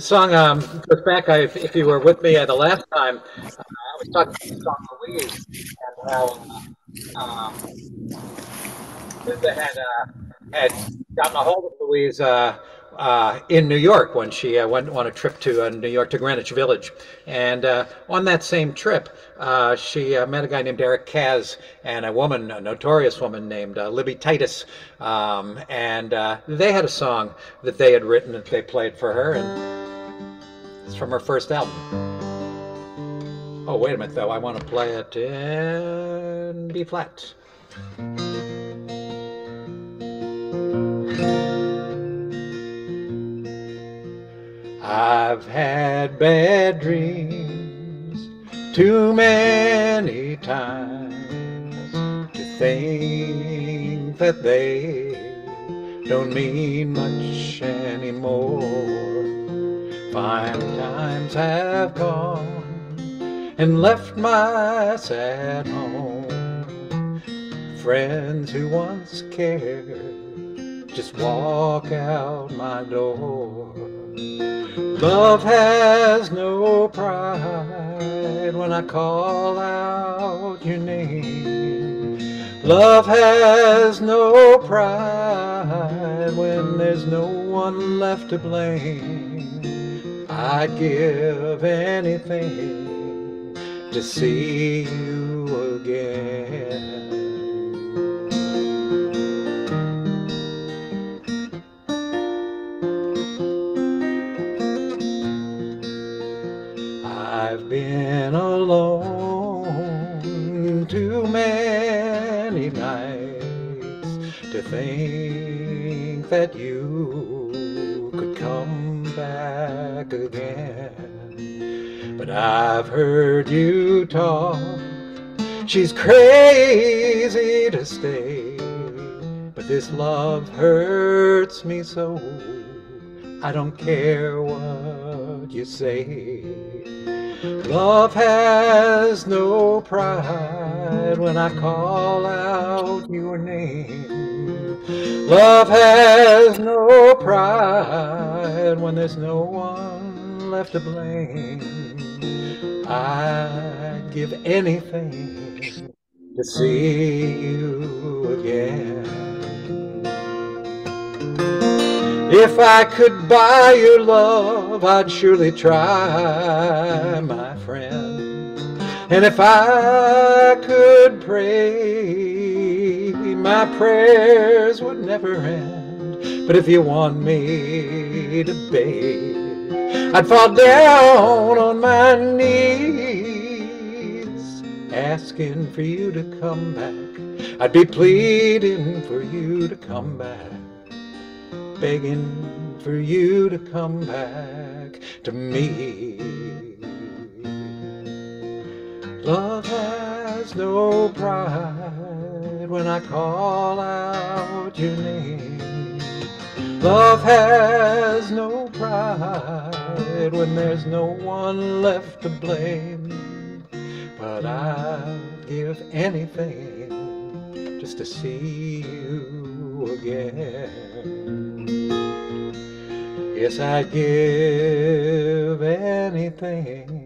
The song goes back. If you were with me the last time, I was talking about the song Louise and how Linda had gotten a hold of Louise in New York when she went on a trip to New York to Greenwich Village, and on that same trip, she met a guy named Eric Kaz and a woman, a notorious woman named Libby Titus, and they had a song that they had written that they played for her, and it's from her first album. Oh, wait a minute, though. I want to play it in B flat. I've had bad dreams too many times to think that they don't mean much anymore. Fine times have gone and left my sad home. Friends who once cared just walk out my door. Love has no pride when I call out your name. Love has no pride when there's no one left to blame. I'd give anything to see you again. I've been alone too many nights to think that you could come back again. But I've heard you talk, she's crazy to stay. But this love hurts me so, I don't care what you say. Love has no pride when I call out your name. Love has no pride when there's no one left to blame. I'd give anything to see you again. If I could buy your love, I'd surely try, my friend. And if I could pray, my prayers would never end. But if you want me to beg, I'd fall down on my knees, asking for you to come back. I'd be pleading for you to come back, begging for you to come back to me. Love has no pride when I call out your name. Love has no pride when there's no one left to blame. But I'd give anything just to see you again. Yes, I'd give anything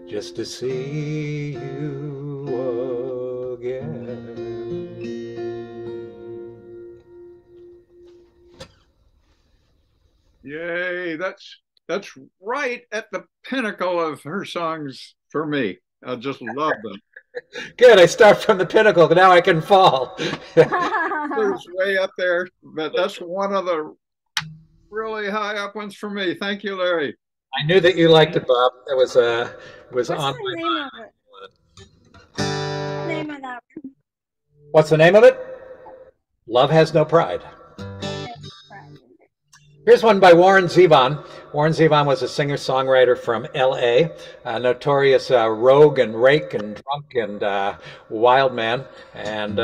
just to see you again. Yay, that's right at the pinnacle of her songs for me. I just love them. Good, I start from the pinnacle, but now I can fall. It's way up there, but that's one of the really high up ones for me. Thank you, Larry. I knew that you liked it, Bob. It was What's on the my name mind. of it? The name of that one? What's the name of it? Love Has No Pride. Here's one by Warren Zevon. Warren Zevon was a singer-songwriter from L.A., a notorious rogue and rake and drunk and wild man. And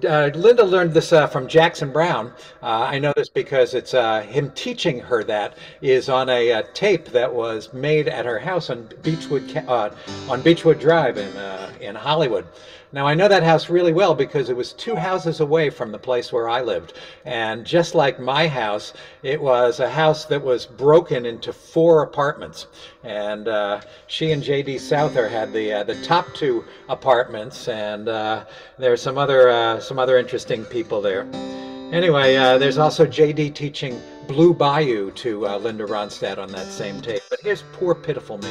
Linda learned this from Jackson Browne. I know this because it's him teaching her that is on a tape that was made at her house on Beechwood Drive in Hollywood. Now, I know that house really well because it was 2 houses away from the place where I lived. And just like my house, it was a house that was broken into 4 apartments. And she and J.D. Souther had the top 2 apartments, and there are some other interesting people there. Anyway, there's also J.D. teaching Blue Bayou to Linda Ronstadt on that same tape. But here's Poor Pitiful Me.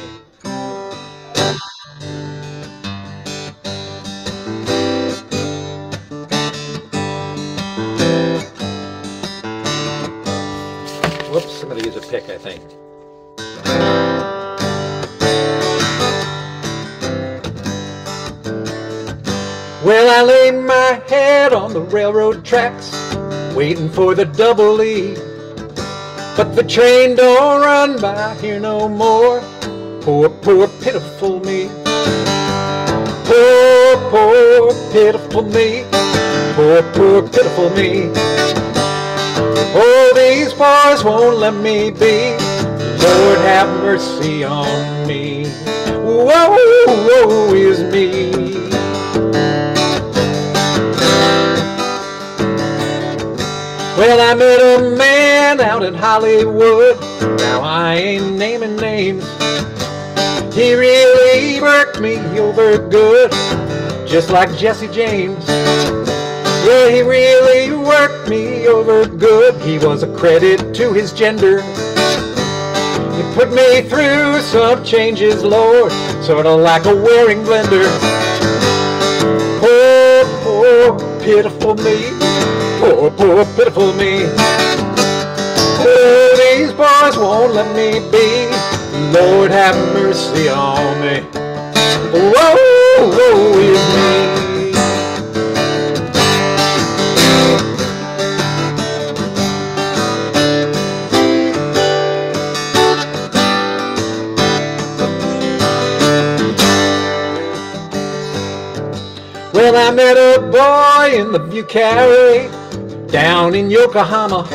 Whoops, I'm going to use a pick, I think. Well, I laid my head on the railroad tracks, waiting for the double E. But the train don't run by here no more. Poor, poor, pitiful me. Poor, poor, pitiful me. Poor, poor, pitiful me. Oh, these boys won't let me be. Lord, have mercy on me. Woe, woe is me. Well, I met a man out in Hollywood. Now I ain't naming names. He really worked me over good, just like Jesse James. Yeah, he really worked me over good. He was a credit to his gender. He put me through some changes, Lord, sort of like a wearing blender. Poor, poor, pitiful me. Poor, poor, pitiful me. Oh, these boys won't let me be. Lord, have mercy on me. Whoa, woe is me. Well, I met a boy in the Bucari down in Yokohama.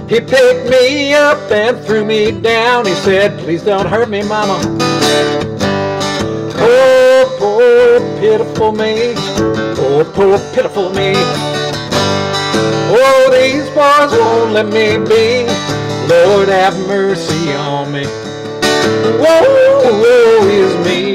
He picked me up and threw me down. He said, please don't hurt me, mama. Poor, poor, pitiful me. Poor, poor, pitiful me. Oh, these boys won't let me be. Lord, have mercy on me. Woe, woe is me.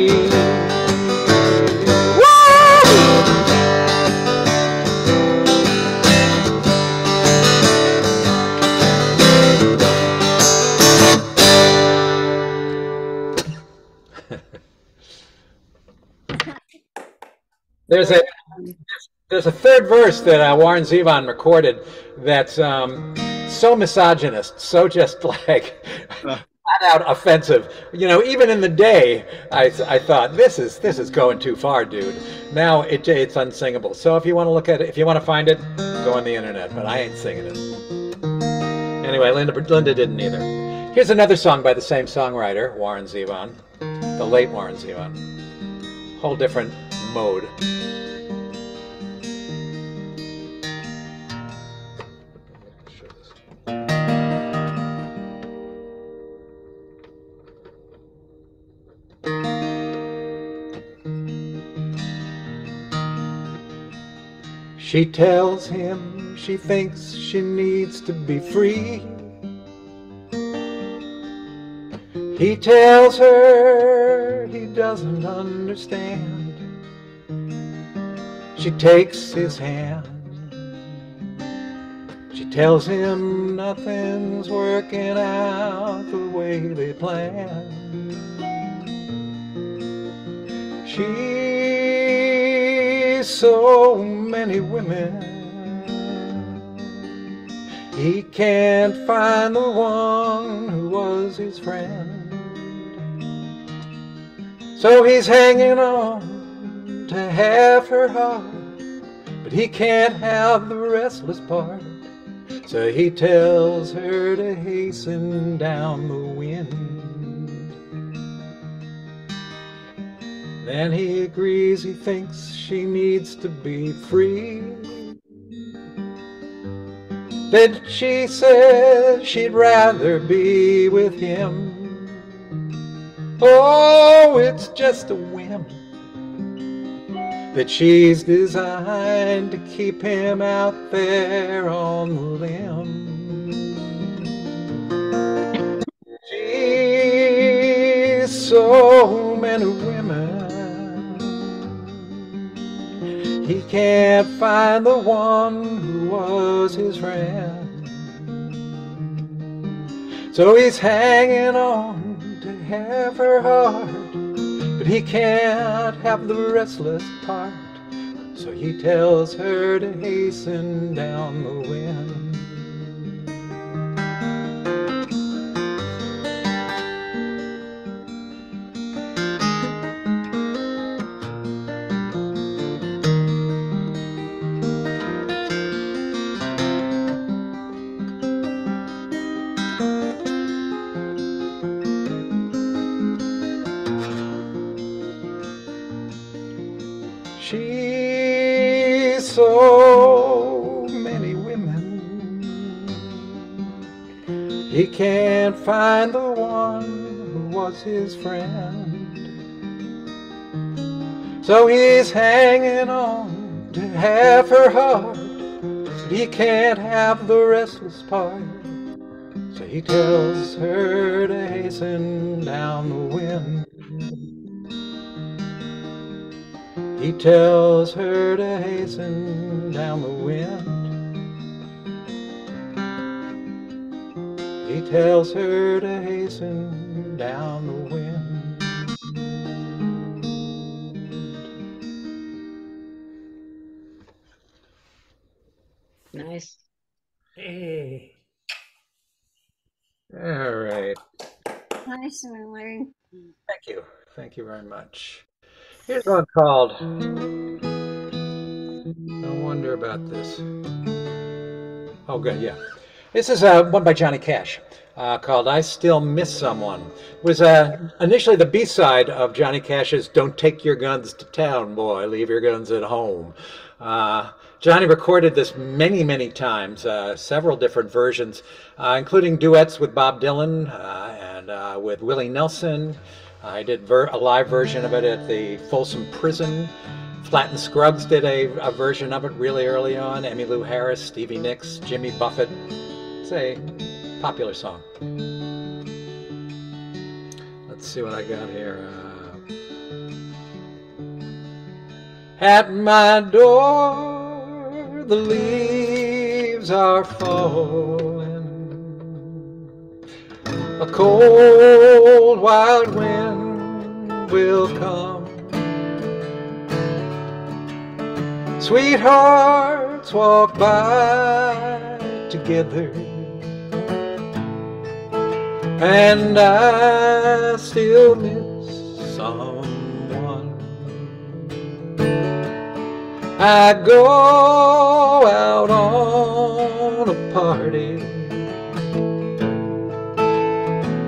There's a third verse that Warren Zevon recorded that's so misogynist, so just like flat out offensive. You know, even in the day, I thought this is going too far, dude. Now it's unsingable. So if you want to look at it, if you want to find it, go on the internet. But I ain't singing it. Anyway, Linda didn't either. Here's another song by the same songwriter, Warren Zevon, the late Warren Zevon. Whole different mode. She tells him she thinks she needs to be free. He tells her he doesn't understand. She takes his hand. She tells him nothing's working out the way they planned. She's so many women. He can't find the one who was his friend. So he's hanging on to have her heart, but he can't have the restless part. So he tells her to hasten down the wind. Then he agrees, he thinks she needs to be free. But she says she'd rather be with him. Oh, it's just a whim. that she's designed to keep him out there on the limb. She's so many women, he can't find the one who was his friend. So he's hanging on to have her heart, but he can't have the restless part. So he tells her to hasten down the wind. She's so many women, he can't find the one who was his friend. So he's hanging on to have her heart, but he can't have the restless part. So he tells her to hasten down the wind. He tells her to hasten down the wind. He tells her to hasten down the wind. Nice. Hey. All right. Nice, Larry. Thank you. Thank you very much. Here's one called, I wonder about this. Oh, good, yeah. This is one by Johnny Cash called I Still Miss Someone. It was initially the B-side of Johnny Cash's Don't Take Your Guns to Town, Boy, Leave Your Guns at Home. Johnny recorded this many, many times, several different versions, including duets with Bob Dylan and with Willie Nelson. I did a live version of it at the Folsom Prison. Flat and Scruggs did a version of it really early on. Emmylou Harris, Stevie Nicks, Jimmy Buffett. It's a popular song. Let's see what I got here. At my door, the leaves are falling. A cold, wild wind will come. Sweethearts walk by together, and I still miss someone. I go out on a party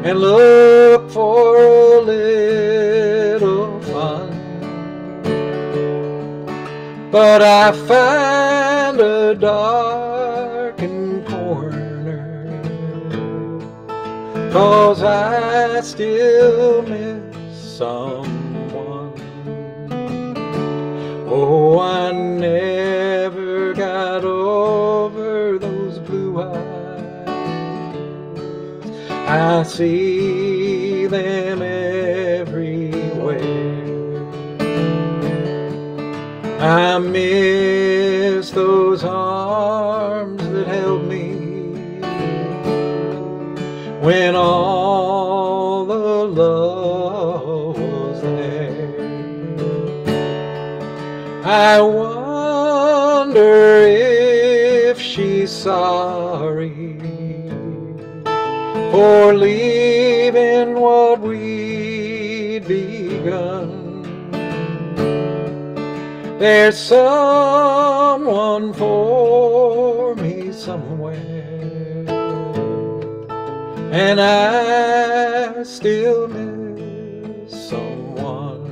and look for a little fun, but I find a darkened corner, 'cause I still miss someone. Oh, I never got over those blue eyes. I see them everywhere. I miss those arms that held me when all the love was there. I wonder if she's sorry for leaving what we'd begun. There's someone for me somewhere, and I still miss someone,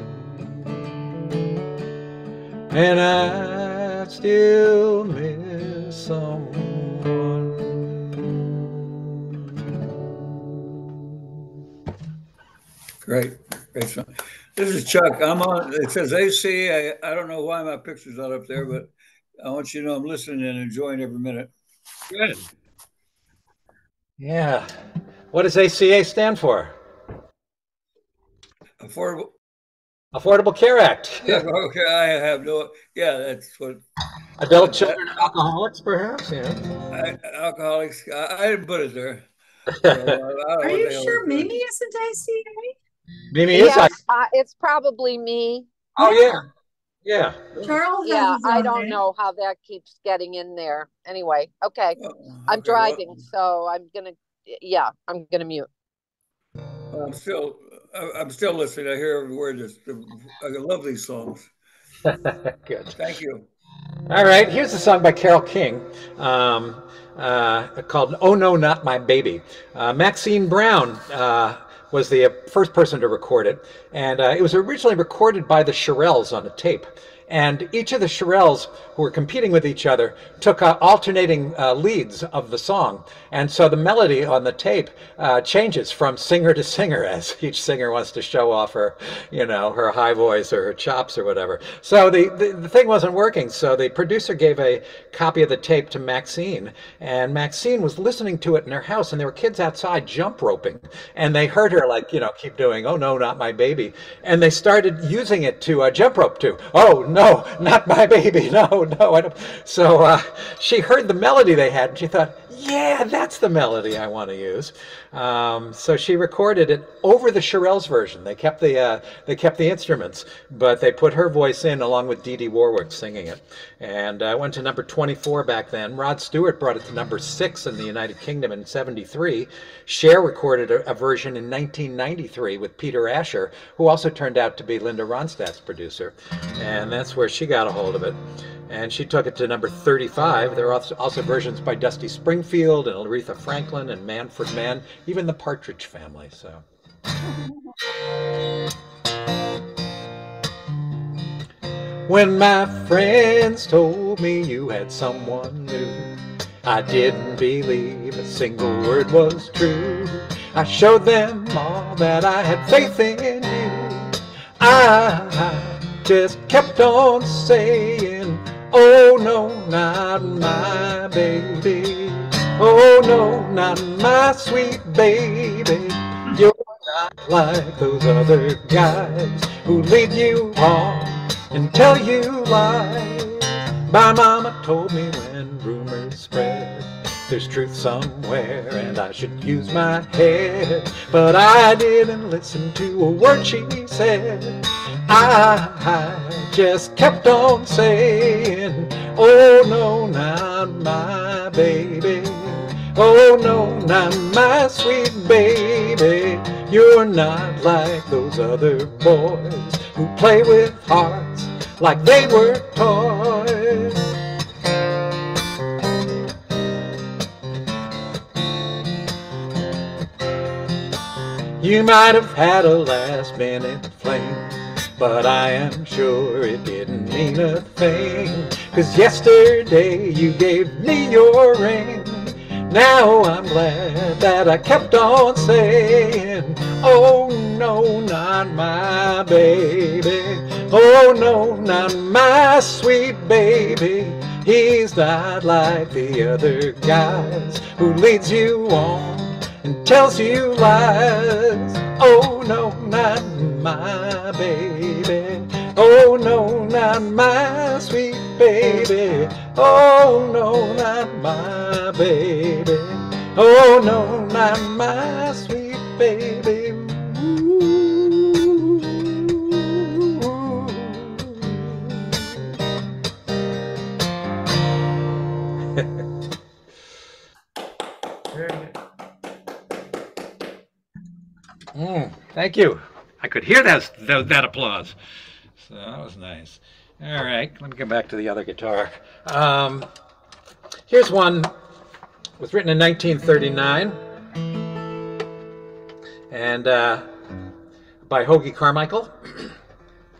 and I still miss someone. Great, great song. This is Chuck. I'm on. It says AC. I don't know why my picture's not up there, but I want you to know I'm listening and enjoying every minute. Good. Yeah. What does ACA stand for? Affordable. Affordable Care Act. Yeah, okay, I have no. Yeah, that's what. Adult children of alcoholics, perhaps. Yeah. Alcoholics. I didn't put it there. So, I don't know Are what you the hell sure it's doing. Mimi isn't ICA? Mimi is. Yes, it's probably me. Oh yeah. Yeah. Charles Yeah, has his I own don't name. know how that keeps getting in there. Anyway, okay. Oh, I'm okay, well, driving, so I'm gonna mute. I'm still listening. I hear every word. I love these songs. Good. Thank you. All right, here's a song by Carole King called "Oh No, Not My Baby." Maxine Brown was the first person to record it, and it was originally recorded by the Shirelles on a tape. And each of the Shirelles, who were competing with each other, took alternating leads of the song. And so the melody on the tape changes from singer to singer as each singer wants to show off her, her high voice or her chops or whatever. So the thing wasn't working. So the producer gave a copy of the tape to Maxine. And Maxine was listening to it in her house, and there were kids outside jump roping. And they heard her keep doing, "Oh no, not my baby." And they started using it to jump rope to. "Oh no, not my baby. No, I don't." So she heard the melody they had, and she thought, "Yeah, that's the melody I want to use." So she recorded it over the Shirelles version. They kept the instruments, but they put her voice in along with Dee Dee Warwick singing it. And went to number 24 back then. Rod Stewart brought it to number 6 in the United Kingdom in '73. Cher recorded a version in 1993 with Peter Asher, who also turned out to be Linda Ronstadt's producer. And that's where she got a hold of it. And she took it to number 35. There are also versions by Dusty Springfield and Aretha Franklin and Manfred Mann, even the Partridge Family. So. When my friends told me you had someone new, I didn't believe a single word was true. I showed them all that I had faith in you. I just kept on saying, "Oh no, not my baby. Oh no, not my sweet baby. You're not like those other guys who lead you on and tell you lies." My mama told me when rumors spread, there's truth somewhere and I should use my head. But I didn't listen to a word she said. I just kept on saying, "Oh no, not my baby. Oh no, not my sweet baby. You're not like those other boys who play with hearts like they were toys." You might have had a last-minute flame, but I am sure it didn't mean a thing. 'Cause yesterday you gave me your ring. Now I'm glad that I kept on saying, "Oh no, not my baby. Oh no, not my sweet baby. He's not like the other guys who leads you on and tells you lies. Oh no, not my baby. Oh no, not my sweet baby. Oh no, not my baby. Oh no, not my sweet baby." Thank you. I could hear that applause. So that was nice. All right, let me come back to the other guitar. Here's one. It was written in 1939 and by Hoagie Carmichael,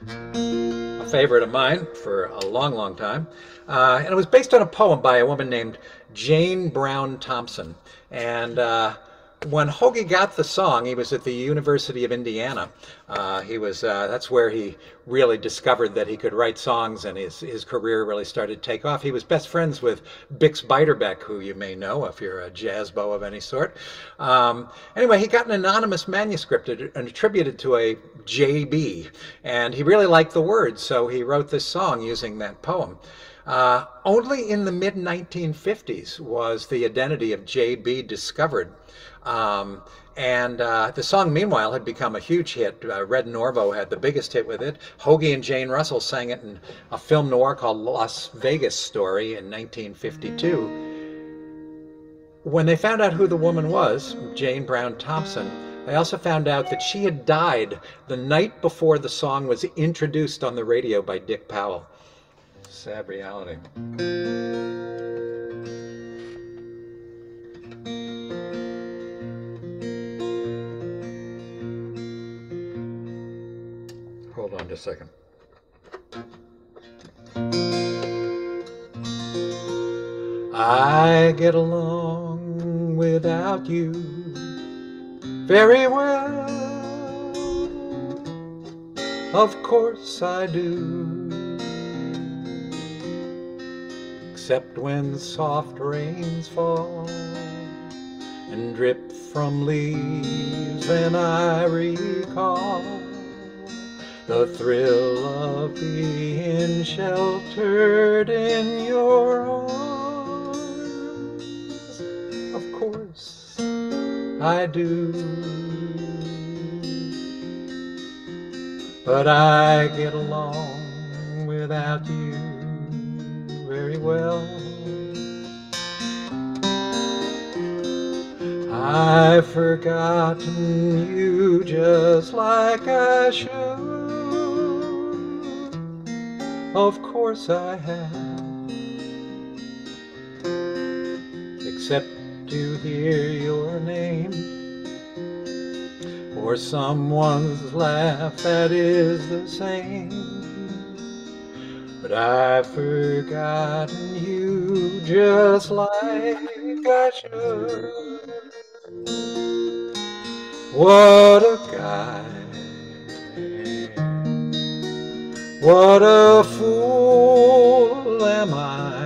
a favorite of mine for a long, long time. And it was based on a poem by a woman named Jane Brown Thompson. And when Hoagie got the song, he was at the University of Indiana. That's where he really discovered that he could write songs, and his career really started to take off. He was best friends with Bix Beiderbecke, who you may know if you're a jazz beau of any sort. Anyway, he got an anonymous manuscript attributed to a JB, and he really liked the words, so he wrote this song using that poem. Only in the mid-1950s was the identity of JB discovered. The song, meanwhile, had become a huge hit. Red Norvo had the biggest hit with it. Hoagie and Jane Russell sang it in a film noir called Las Vegas Story in 1952. When they found out who the woman was, Jane Brown Thompson, they also found out that she had died the night before the song was introduced on the radio by Dick Powell. Sad reality. Hold on just a second. I get along without you very well. Of course I do. Except when soft rains fall and drip from leaves, and I recall the thrill of being sheltered in your arms. Of course I do. But I get along without you very well. I've forgotten you just like I should. Of course I have, except to hear your name or someone's laugh that is the same. But I've forgotten you just like I should. What a guy, what a fool am I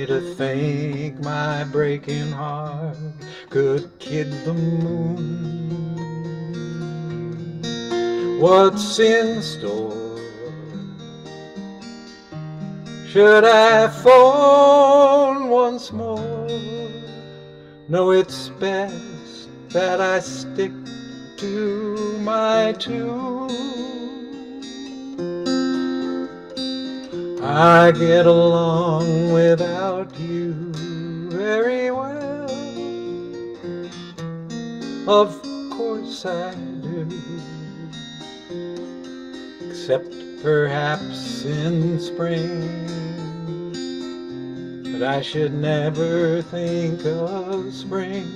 to think my breaking heart could kid the moon. What's in store? Should I phone once more? No, it's best that I stick to my tune. I get along without you very well. Of course I do. Except perhaps in spring. But I should never think of spring,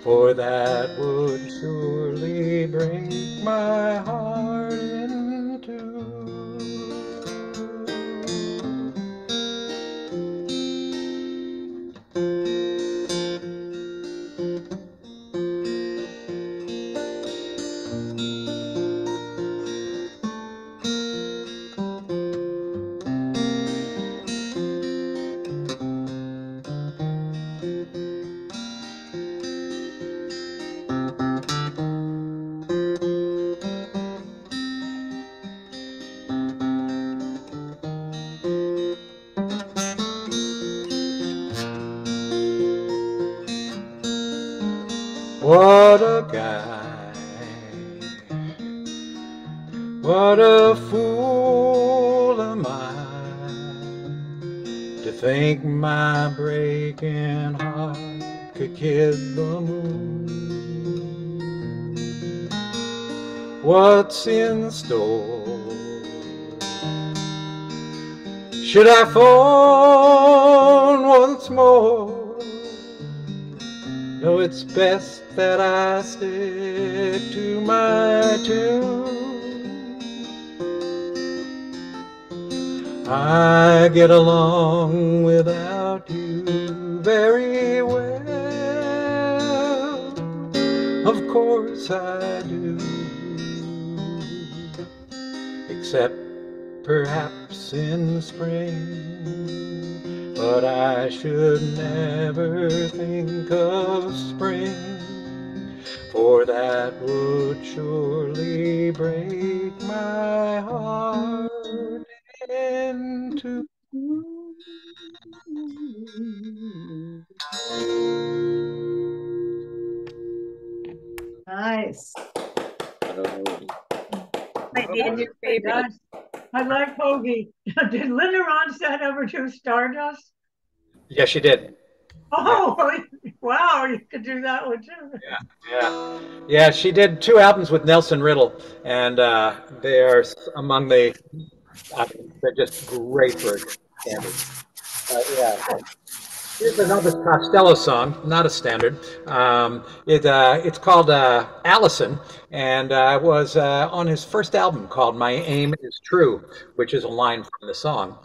for that would surely break my heart in two. What a guy, what a fool am I to think my breaking heart could kid the moon. What's in store? Should I phone once more? No, it's best that I stick to my tune. I get along without you very well. course I do. Except perhaps in the spring, but I should never think of spring, for that would surely break my heart in two. Nice. Your favorite. I like Hoagie. Did Linda Ronstadt ever do Stardust? Yes, she did. Oh, wow, you could do that one too. Yeah. She did 2 albums with Nelson Riddle, and they are among the. They're just great versions. Yeah. Here's an Elvis Costello song, not a standard. It's called Allison, and was on his first album called My Aim Is True, which is a line from the song.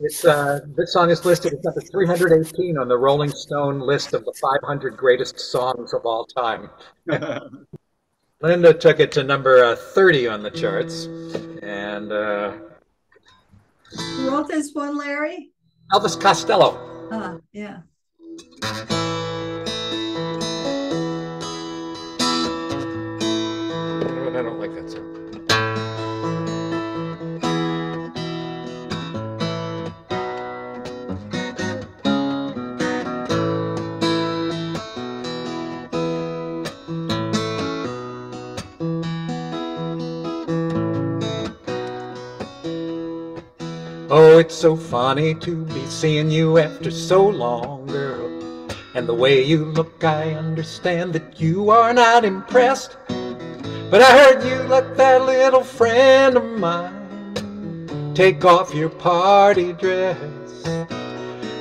This song is listed as number 318 on the Rolling Stone list of the 500 greatest songs of all time. Linda took it to number 30 on the charts, and Who wrote this one, Larry? Elvis Costello. Yeah. I don't like that song. Oh, it's so funny to be seeing you after so long, girl. And the way you look, I understand that you are not impressed. But I heard you let that little friend of mine take off your party dress.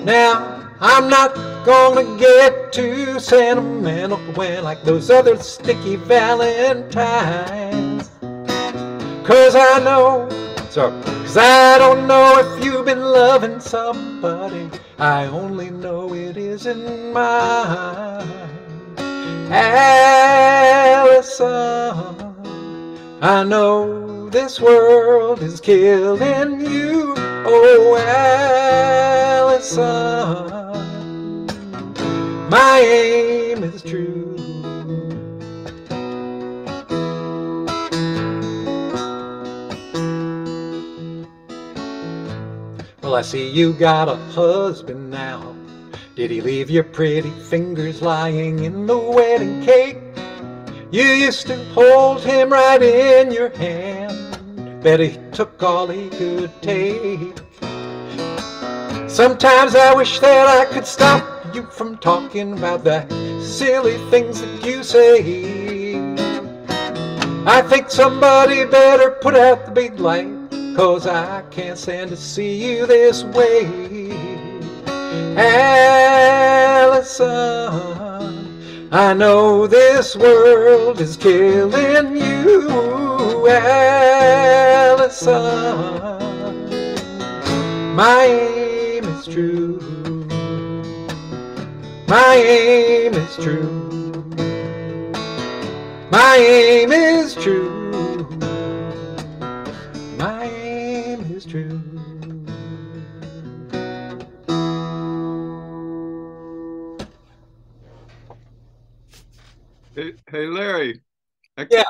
Now, I'm not gonna get too sentimental when like those other sticky valentines. Cause I don't know if you've been loving somebody. I only know it isn't mine. Allison, I know this world is killing you. Oh, Allison, my aim is true. Well, I see you got a husband now. Did he leave your pretty fingers lying in the wedding cake? You used to hold him right in your hand. Bet he took all he could take. Sometimes I wish that I could stop you from talking about the silly things that you say. I think somebody better put out the big light, 'cause I can't stand to see you this way. Allison, I know this world is killing you. Allison, my aim is true. My aim is true. My aim is true. My aim is true. Hey, Larry. Yeah.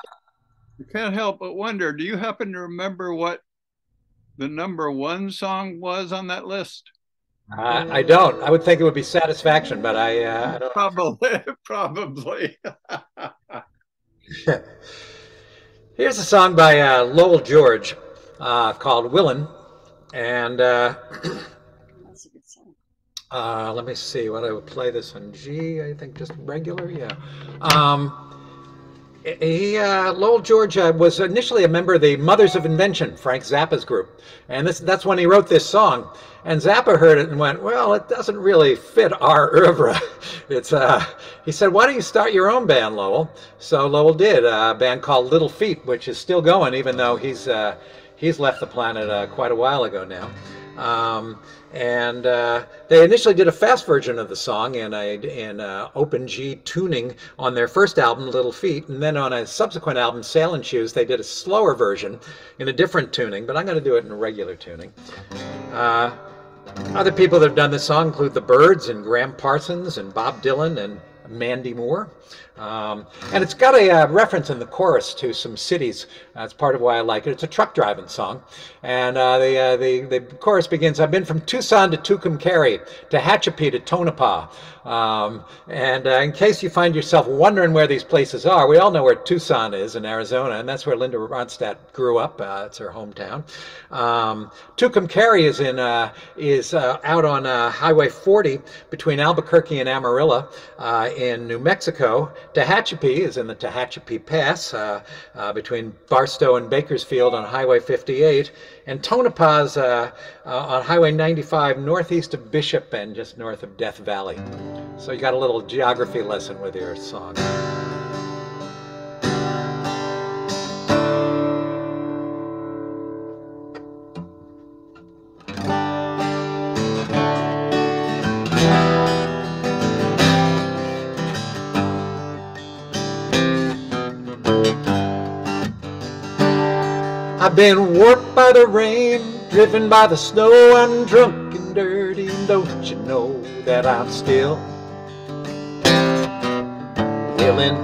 I can't help but wonder, do you happen to remember what the #1 song was on that list? I don't. I would think it would be Satisfaction, but I don't. Probably. Here's a song by Lowell George called Willin'. And That's a good song. let me see what I would play this on G, I think just regular, yeah. Lowell George was initially a member of the Mothers of Invention, Frank Zappa's group. And that's when he wrote this song. And Zappa heard it and went, well, it doesn't really fit our oeuvre. He said, why don't you start your own band, Lowell? So Lowell did, a band called Little Feat, which is still going, even though he's left the planet quite a while ago now. And they initially did a fast version of the song in open G tuning on their first album, Little Feat, and then on a subsequent album, Sail and Shoes, they did a slower version in a different tuning, but I'm going to do it in a regular tuning. Other people that have done this song include the Byrds and Graham Parsons and Bob Dylan and Mandy Moore. And it's got a reference in the chorus to some cities. That's part of why I like it. It's a truck driving song. And the chorus begins, I've been from Tucson to Tucumcari, to Tehachapi to Tonopah. And in case you find yourself wondering where these places are, we all know where Tucson is in Arizona, and that's where Linda Ronstadt grew up. It's her hometown. Tucumcari is out on Highway 40 between Albuquerque and Amarillo in New Mexico. Tehachapi is in the Tehachapi Pass between Barstow and Bakersfield on Highway 58. And Tonopah is on Highway 95 northeast of Bishop and just north of Death Valley. So you got a little geography lesson with your song. I've been warped by the rain, driven by the snow. I'm drunk and dirty, and don't you know that I'm still willing?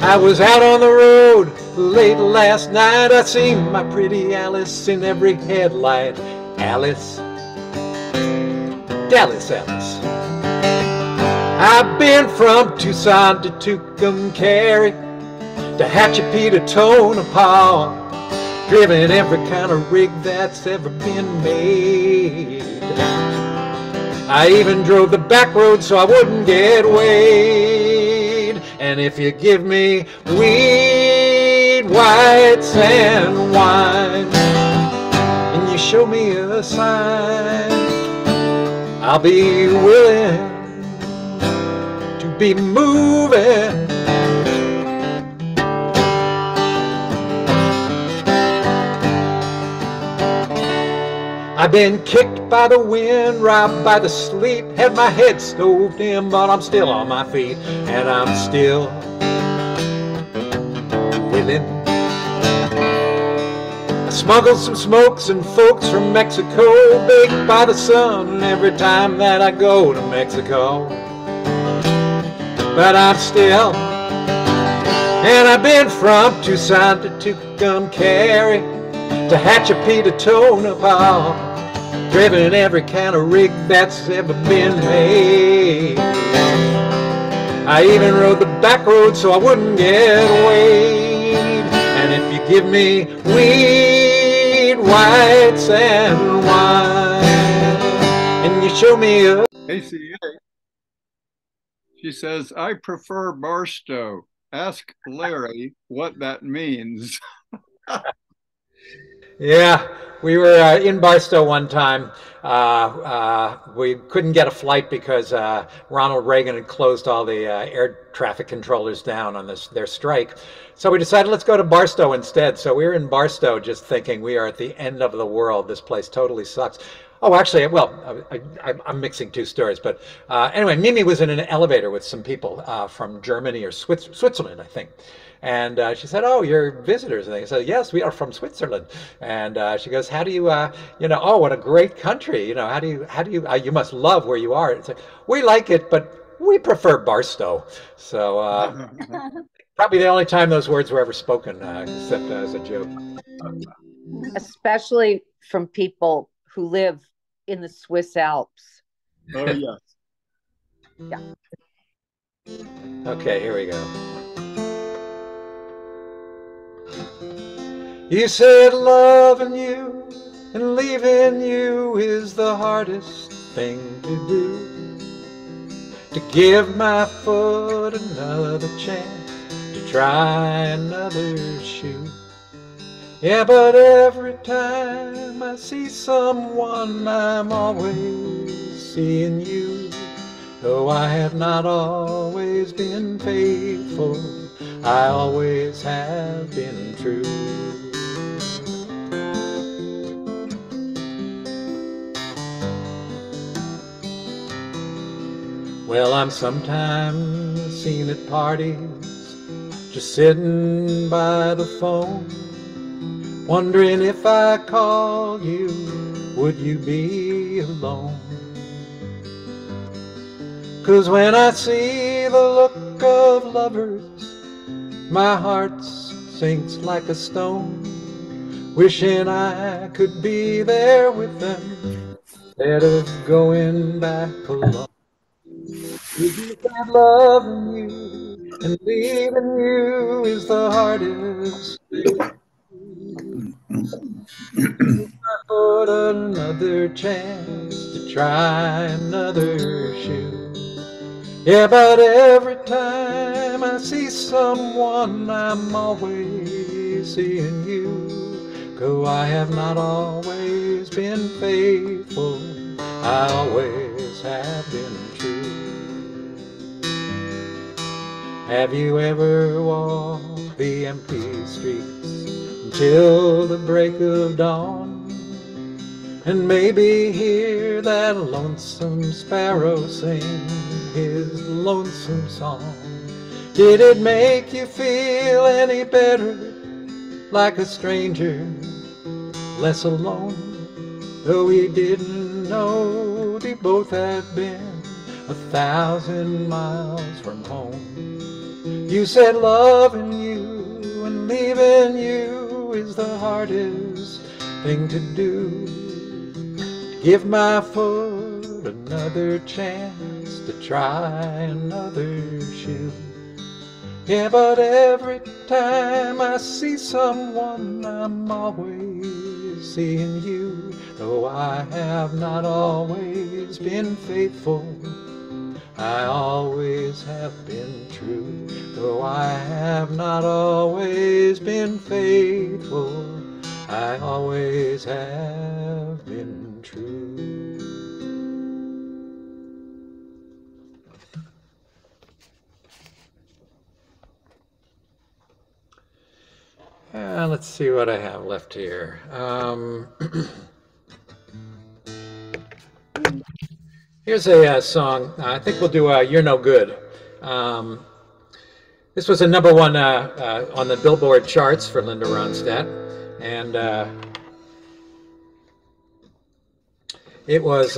I was out on the road late last night. I seen my pretty Alice in every headlight. Alice, Dallas Alice. I've been from Tucson to Tucumcari, Tehachapi to Tonopah, driven every kind of rig that's ever been made. I even drove the back road so I wouldn't get weighed. And if you give me weed, whites, and wine, and you show me a sign, I'll be willing to be moving. I've been kicked by the wind, robbed by the sleet, had my head stoved in, but I'm still on my feet, and I'm still willing. I smuggled some smokes and folks from Mexico, baked by the sun every time that I go to Mexico. But I'm still, and I've been from Tucson to Tucumcari, Tehachapi to Tonopah, driven every kind of rig that's ever been made. I even rode the back road so I wouldn't get weighed. And if you give me weed, whites, and wine, and you show me a ACA, she says, I prefer Barstow. Ask Larry what that means. Yeah, we were in Barstow one time. We couldn't get a flight because Ronald Reagan had closed all the air traffic controllers down on their strike. So we decided let's go to Barstow instead. So we were in Barstow just thinking we are at the end of the world. This place totally sucks. Oh, actually, well, I'm mixing two stories. But anyway, Mimi was in an elevator with some people from Germany or Switzerland, I think. And she said, "Oh, you're visitors." And I said, "Yes, we are from Switzerland." And she goes, "How do you, oh, what a great country. How do you, you must love where you are." It's like, we like it, but we prefer Barstow. So probably the only time those words were ever spoken, except as a joke. Especially from people who live in the Swiss Alps. Oh, yes. Yeah. Okay, here we go. You said loving you and leaving you is the hardest thing to do. To give my foot another chance, to try another shoe. Yeah, but every time I see someone, I'm always seeing you. Though I have not always been faithful, I always have been true. Well, I'm sometimes seen at parties, just sitting by the phone, wondering if I call you, would you be alone? 'Cause when I see the look of lovers, my heart sinks like a stone, wishing I could be there with them instead of going back alone. You said loving you and leaving you is the hardest thing. I put another chance to try another shoe. Yeah, but every time I see someone, I'm always seeing you. 'Cause I have not always been faithful, I always have been true. Have you ever walked the empty streets until the break of dawn, and maybe hear that lonesome sparrow sing his lonesome song? Did it make you feel any better, like a stranger, less alone? Though we didn't know they both had been 1,000 miles from home. You said loving you and leaving you is the hardest thing to do. Give my foot another chance to try another shoe. Yeah, but every time I see someone, I'm always seeing you. Though I have not always been faithful, I always have been true. Though I have not always been faithful, I always have been true. Let's see what I have left here. Here's a song. I think we'll do You're No Good. This was a #1 on the Billboard charts for Linda Ronstadt. And it was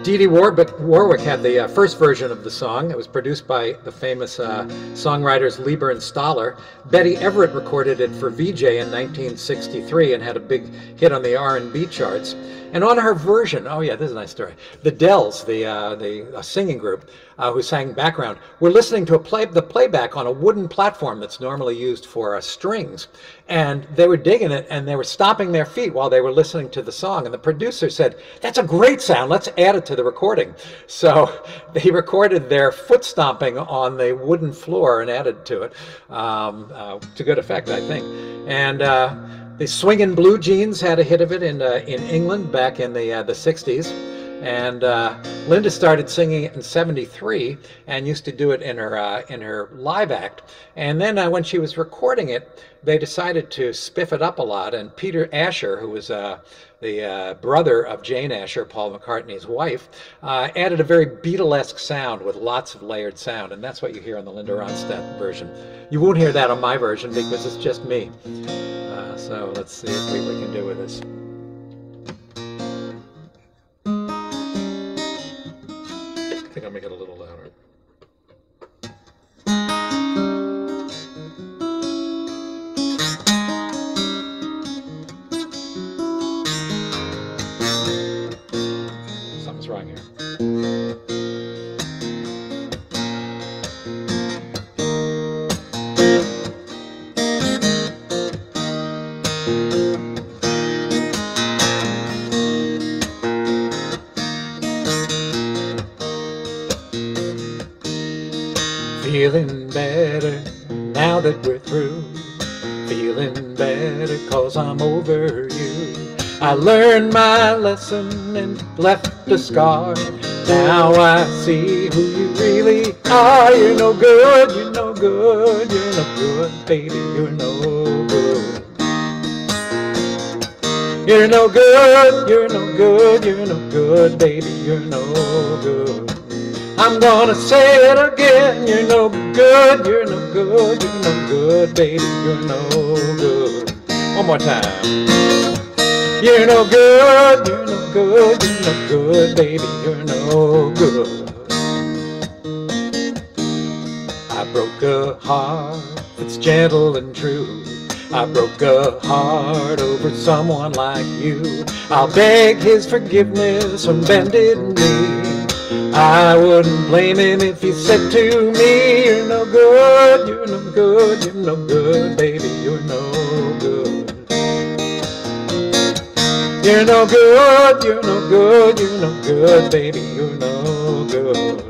Dee Dee Warwick had the first version of the song. It was produced by the famous songwriters Lieber and Stoller. Betty Everett recorded it for VJ in 1963 and had a big hit on the R&B charts. And on her version, oh yeah, this is a nice story. The Dells, the singing group who sang background, were listening to the playback on a wooden platform that's normally used for strings. And they were digging it, and they were stomping their feet while they were listening to the song. And the producer said, "That's a great sound, let's add it to the recording." So they recorded their foot stomping on the wooden floor and added to it, to good effect, I think. And the Swingin' Blue Jeans had a hit of it in England back in the 60s. And Linda started singing it in '73 and used to do it in her live act. And then when she was recording it, they decided to spiff it up a lot. And Peter Asher, who was the brother of Jane Asher, Paul McCartney's wife, added a very Beatlesque sound with lots of layered sound. And that's what you hear on the Linda Ronstadt version. You won't hear that on my version because it's just me. So let's see what we can do with this. I think I'll make it a little louder. Something's wrong here. Feeling better now that we're through. Feeling better 'cause I'm over you. I learned my lesson and left a scar. Now I see who you really are. You're no good, you're no good, you're no good, baby, you're no good. You're no good, you're no good, you're no good, baby, you're no good. I'm gonna say it again. You're no good, you're no good, you're no good, baby, you're no good. One more time. You're no good, you're no good, you're no good, baby, you're no good. I broke a heart that's gentle and true. I broke a heart over someone like you. I'll beg his forgiveness on bended knee. I wouldn't blame him if he said to me, you're no good, you're no good, you're no good, baby, you're no good. You're no good, you're no good, you're no good, baby, you're no good.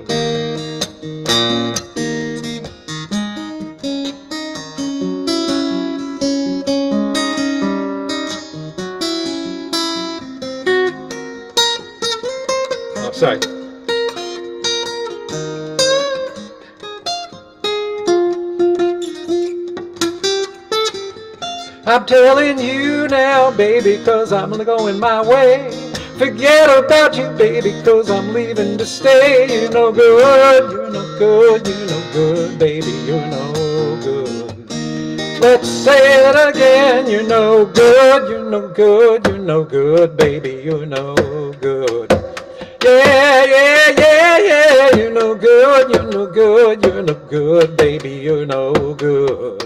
Oh, sorry. I'm telling you now, baby, 'cause I'm going my way. Forget about you, baby, 'cause I'm leaving to stay. You're no good, you're no good, you're no good, baby, you're no good. Let's say it again. You're no good, you're no good, you're no good, baby, you're no good. Yeah, yeah, yeah, yeah, you're no good, you're no good, you're no good, baby, you're no good.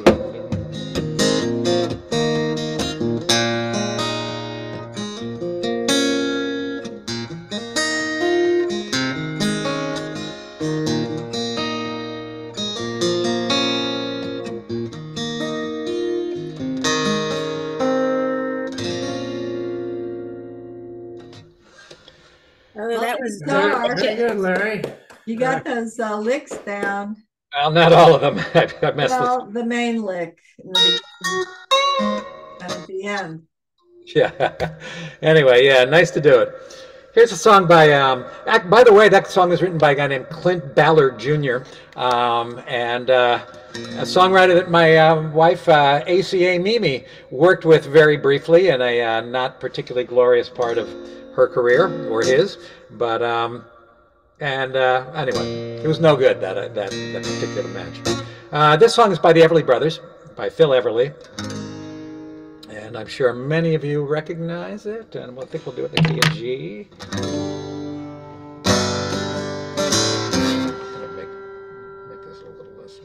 Oh, that was Star. Very good, Larry. You got those licks down. Well, not all of them. I messed Well, the main lick and at the end. Yeah. Anyway, yeah, nice to do it. Here's a song by the way, that song was written by a guy named Clint Ballard Jr. And a songwriter that my wife, ACA Mimi, worked with very briefly in a not particularly glorious part of her career, or his. But, anyway, it was no good, that particular match. This song is by the Everly Brothers, by Phil Everly. And I'm sure many of you recognize it, and I think we'll do it in the key of G. I'm gonna make this a little less.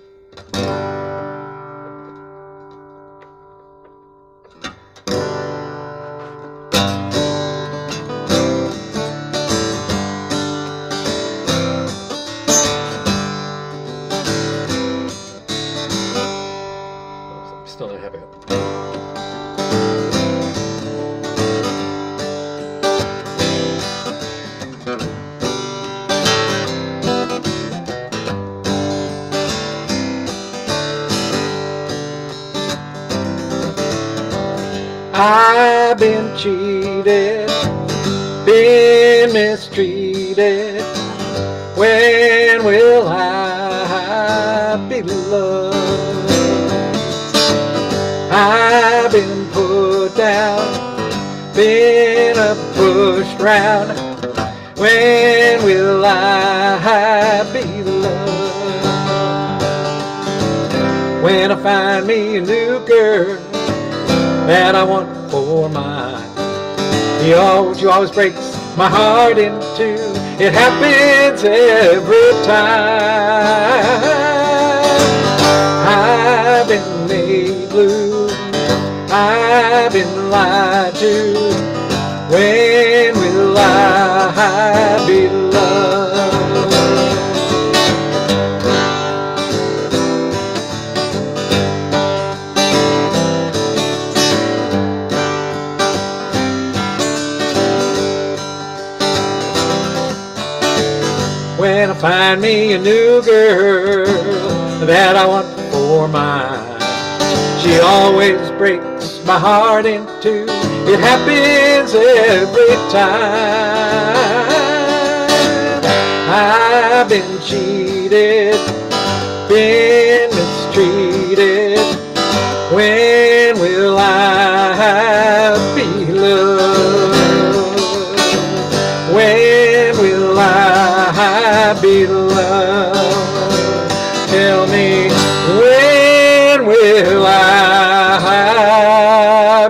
I'm still not having it. I've been cheated, been mistreated. When will I be loved? I've been put down, been pushed round. When will I be loved? When I find me a new girl that I want for mine. She always breaks my heart in two. It happens every time. I've been made blue, I've been lied to. When will I be loved? When I find me a new girl that I want for mine, she always breaks my heart in two. It happens every time. I've been cheated, been mistreated. When will I be loved? When will I beloved? Tell me, when will I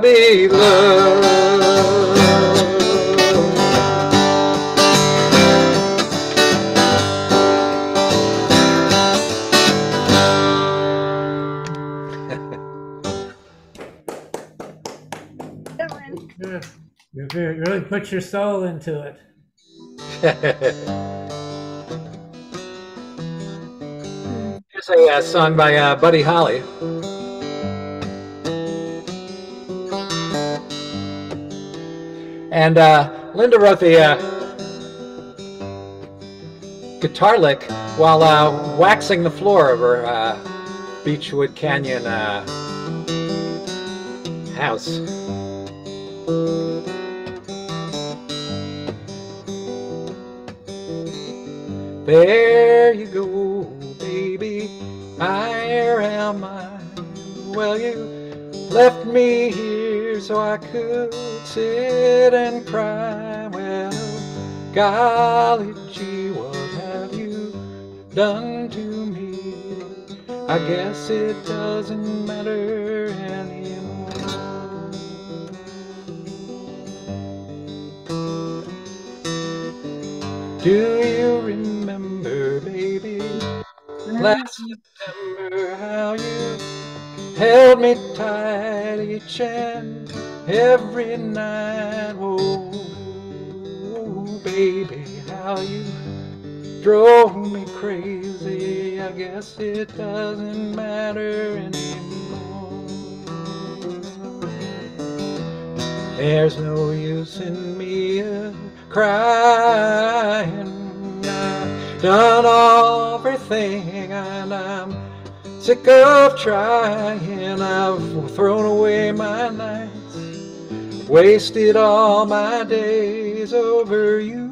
be loved? You really put your soul into it. Here's a song by Buddy Holly. And Linda wrote the guitar lick while waxing the floor of her Beechwood Canyon house. There you go, baby, here am I. Well, you left me here so I could sit and cry. Well, golly gee, what have you done to me? I guess it doesn't matter anymore. Do you remember, baby, last September, how you held me tight each and every night? Oh, baby, how you drove me crazy. I guess it doesn't matter anymore. There's no use in me crying. I've done everything and I'm sick of trying. I've thrown away my nights, wasted all my days over you.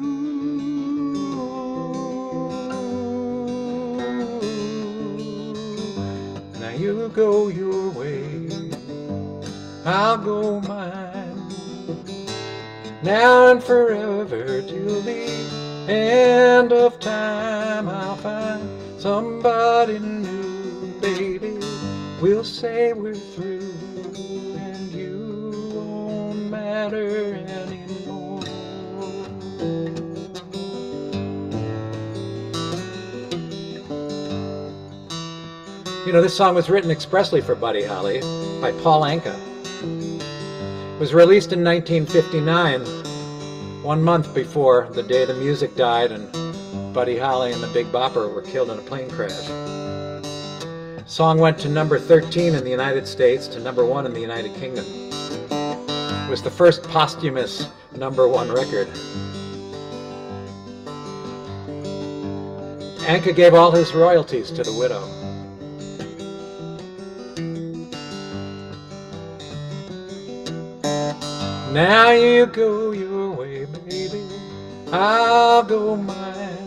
Now you go your way, I'll go mine. Now and forever till the end of time, I'll find somebody new, baby. We'll say we're through and you won't matter anymore. You know, this song was written expressly for Buddy Holly by Paul Anka. It was released in 1959, 1 month before the day the music died and Buddy Holly and the Big Bopper were killed in a plane crash. The song went to number 13 in the United States, to number 1 in the United Kingdom. It was the first posthumous #1 record. Anka gave all his royalties to the widow. Now you go your way, baby, I'll go mine.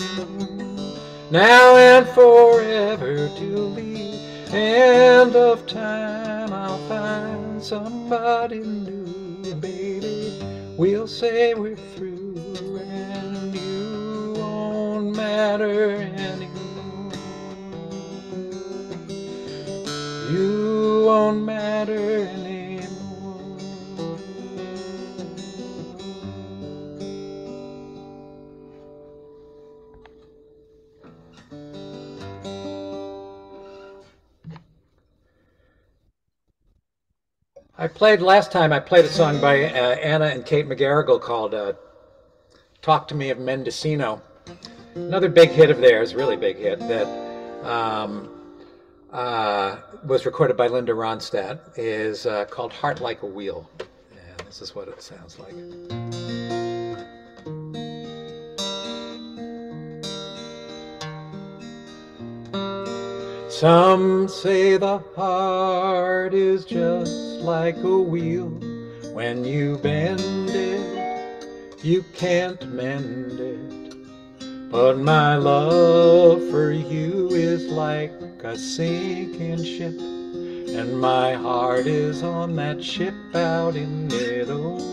Now and forever till the end of time, I'll find somebody new, baby. We'll say we're through and you won't matter anymore. You won't matter anymore. Last time I played a song by Anna and Kate McGarrigle called Talk to Me of Mendocino. Another big hit of theirs, really big hit, that was recorded by Linda Ronstadt, is called Heart Like a Wheel. And this is what it sounds like. Some say the heart is just like a wheel. When you bend it, you can't mend it. But my love for you is like a sinking ship, and my heart is on that ship out in mid-ocean.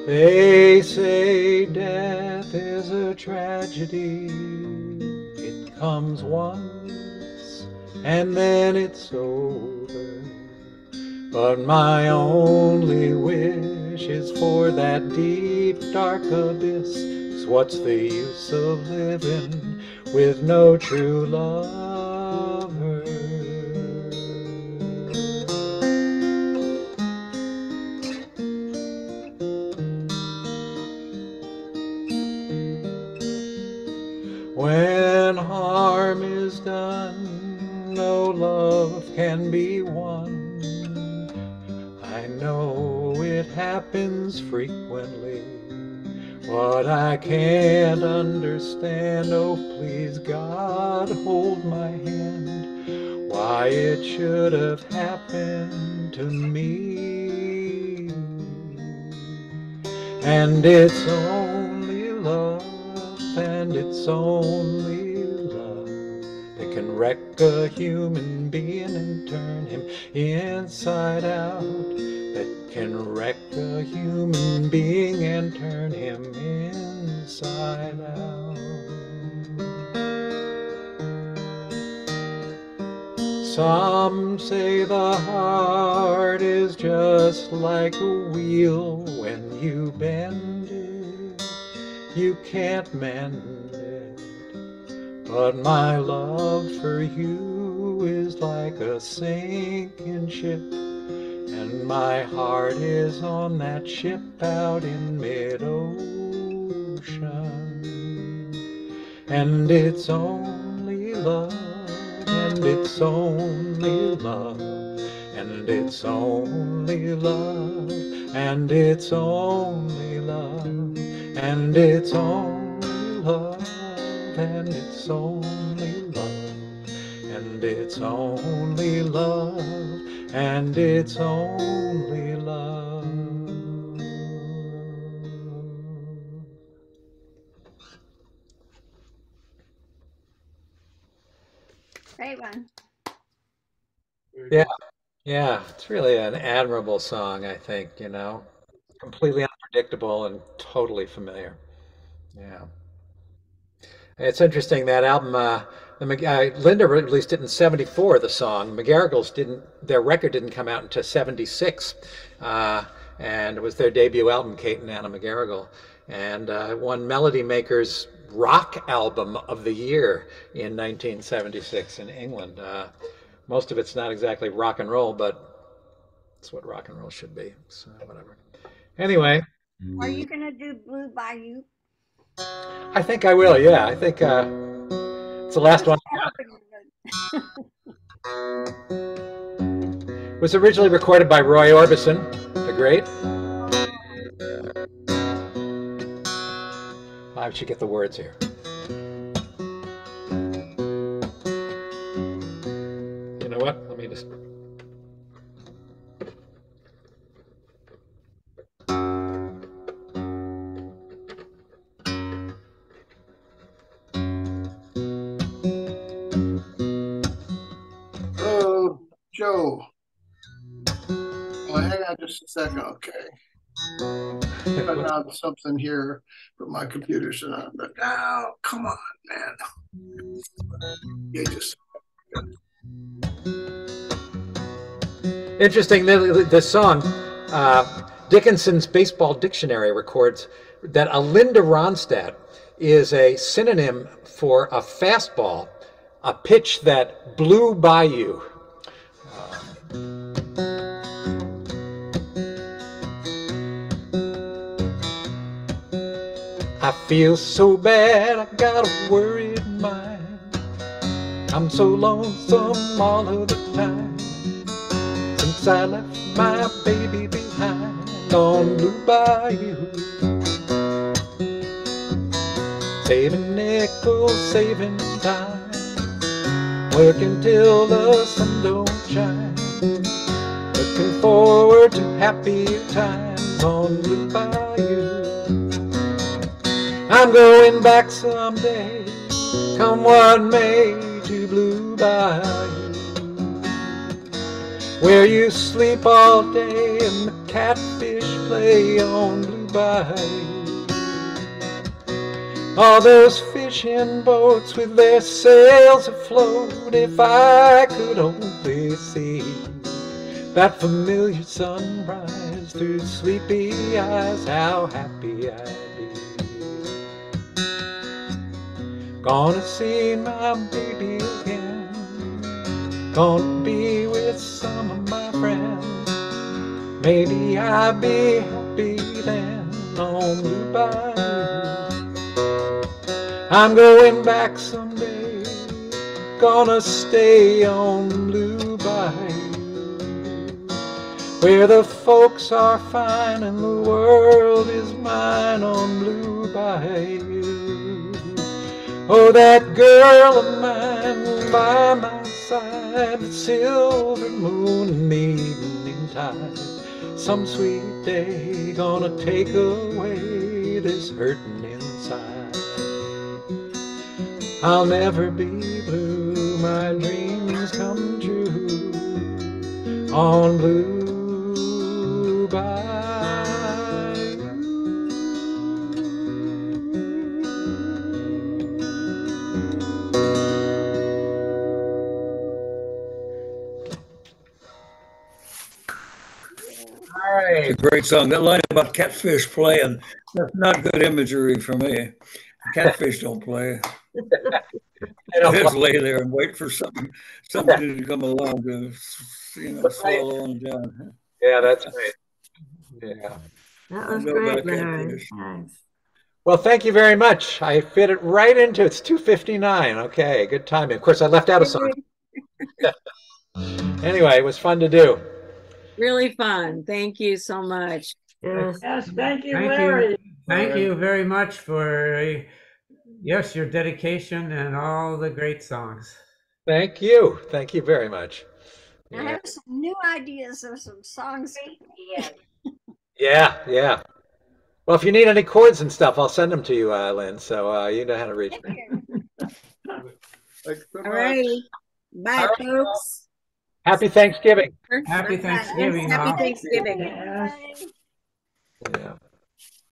They say death is a tragedy. It comes once and then it's over. But my only wish is for that deep dark abyss. 'Cause what's the use of living with no true lover? When harm is done, no love can be won. I know it happens frequently. What I can't understand, oh please God, hold my hand. Why it should have happened to me. And it's only love, and it's only love that can wreck a human being and turn him inside out. That can wreck a human being and turn him inside out. Some say the heart is just like a wheel. When you bend it, you can't mend it. But my love for you is like a sinking ship, and my heart is on that ship out in mid-ocean. And it's only love, and it's only love, and it's only love, and it's only love, and it's only love, and it's only love, and it's only love, and it's only love. Great one. Yeah, yeah, it's really an admirable song, I think, you know. Completely unpredictable and totally familiar. Yeah. It's interesting that album. Linda released it in '74. The song McGarrigles didn't. Their record didn't come out until '76, and it was their debut album, Kate and Anna McGarrigle, and won Melody Maker's Rock Album of the Year in 1976 in England. Most of it's not exactly rock and roll, but it's what rock and roll should be. So whatever. Anyway, Are you gonna do Blue Bayou? I think I will. Yeah, I think it's the last one. It was originally recorded by Roy Orbison, the great. I should get the words here. You know what? Let me just. Oh, Joe. Oh, hang on just a second. Okay. Putting on something here, but my computer's on. But now, come on, man. You just. Interesting. This song, Dickinson's Baseball Dictionary records that a Linda Ronstadt is a synonym for a fastball, a pitch that blew by you. I feel so bad, I got a worried mind. I'm so lonesome all of the time. Since I left my baby behind on Blue Bayou. Saving nickels, saving time. Working till the sun don't shine. Looking forward to happier times on Blue Bayou. I'm going back someday, come what may, to Blue Bayou, where you sleep all day and the catfish play on Blue bayou. All those fishing boats with their sails afloat, if I could only see that familiar sunrise through sleepy eyes, how happy I'd be. Gonna see my baby again, gonna be with some of my friends. Maybe I'll be happy then on Blue Bayou. I'm going back someday, gonna stay on Blue Bayou, where the folks are fine and the world is mine on Blue Bayou. Oh, that girl of mine by my side, the silver moon and the evening tide, some sweet day gonna take away this hurting inside. I'll never be blue, my dreams come true on Blue Bayou. All right. It's a great song. That line about catfish playing, that's not good imagery for me. Catfish don't play. They just lay there and wait for something to come along to, swallow them down. Yeah, that's right. Yeah. That was I know great, about Larry. catfish. Thanks. Well, thank you very much. I fit it right into it's 2:59. Okay, good timing. Of course, I left out a song. Anyway, it was fun to do. Really fun. Thank you so much. Yes, thank you, Thank Larry. you. Thank you very much for, yes, your dedication and all the great songs. Thank you. Thank you very much. I have some new ideas of some songs. Yeah, yeah. Well, if you need any chords and stuff, I'll send them to you, Lynn. So you know how to reach me. All righty. Bye, folks. Happy Thanksgiving. Happy Thanksgiving. Happy all. Thanksgiving. Yes. Yeah.